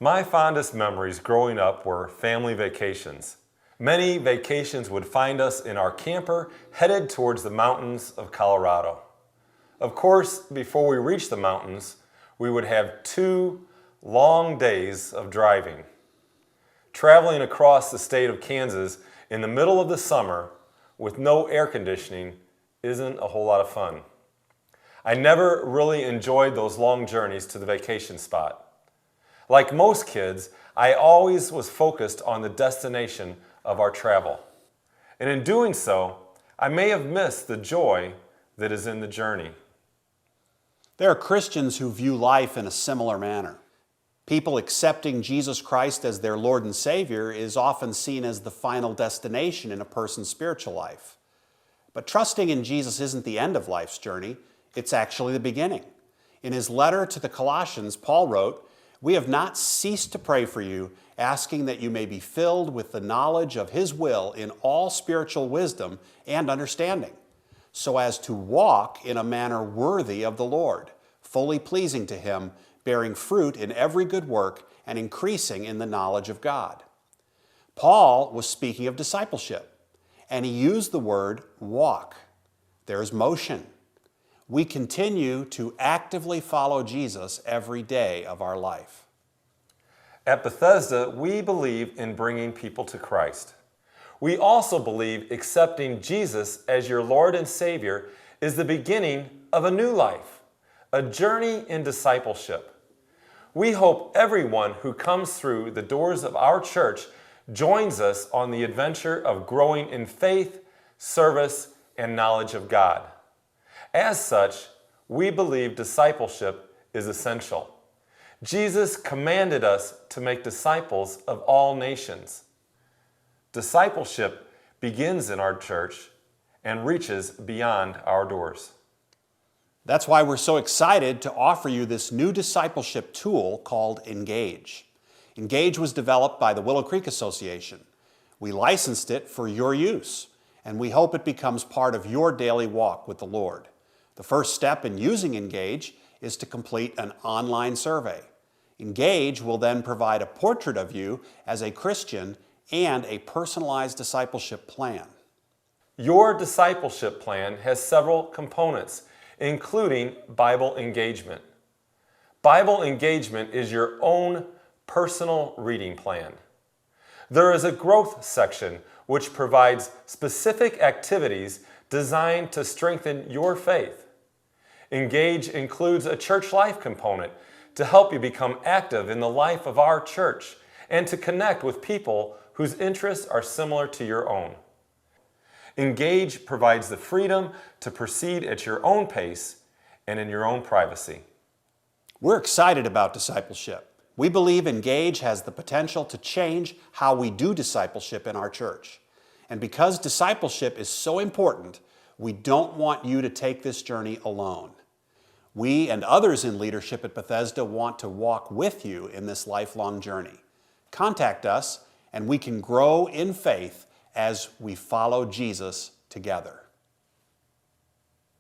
My fondest memories growing up were family vacations. Many vacations would find us in our camper headed towards the mountains of Colorado. Of course, before we reached the mountains, we would have 2 long days of driving. Traveling across the state of Kansas in the middle of the summer with no air conditioning isn't a whole lot of fun. I never really enjoyed those long journeys to the vacation spot. Like most kids, I always was focused on the destination of our travel. And in doing so, I may have missed the joy that is in the journey. There are Christians who view life in a similar manner. People accepting Jesus Christ as their Lord and Savior is often seen as the final destination in a person's spiritual life. But trusting in Jesus isn't the end of life's journey, it's actually the beginning. In his letter to the Colossians, Paul wrote, "We have not ceased to pray for you, asking that you may be filled with the knowledge of His will in all spiritual wisdom and understanding, so as to walk in a manner worthy of the Lord, fully pleasing to Him, bearing fruit in every good work and increasing in the knowledge of God." Paul was speaking of discipleship, and he used the word walk. There's motion. We continue to actively follow Jesus every day of our life. At Bethesda, we believe in bringing people to Christ. We also believe accepting Jesus as your Lord and Savior is the beginning of a new life, a journey in discipleship. We hope everyone who comes through the doors of our church joins us on the adventure of growing in faith, service, and knowledge of God. As such, we believe discipleship is essential. Jesus commanded us to make disciples of all nations. Discipleship begins in our church and reaches beyond our doors. That's why we're so excited to offer you this new discipleship tool called Engage. Engage was developed by the Willow Creek Association. We licensed it for your use, and we hope it becomes part of your daily walk with the Lord. The first step in using Engage is to complete an online survey. Engage will then provide a portrait of you as a Christian and a personalized discipleship plan. Your discipleship plan has several components, including Bible engagement. Bible engagement is your own personal reading plan. There is a growth section which provides specific activities designed to strengthen your faith. Engage includes a church life component to help you become active in the life of our church and to connect with people whose interests are similar to your own. Engage provides the freedom to proceed at your own pace and in your own privacy. We're excited about discipleship. We believe Engage has the potential to change how we do discipleship in our church. And because discipleship is so important, we don't want you to take this journey alone. We and others in leadership at Bethesda want to walk with you in this lifelong journey. Contact us and we can grow in faith as we follow Jesus together.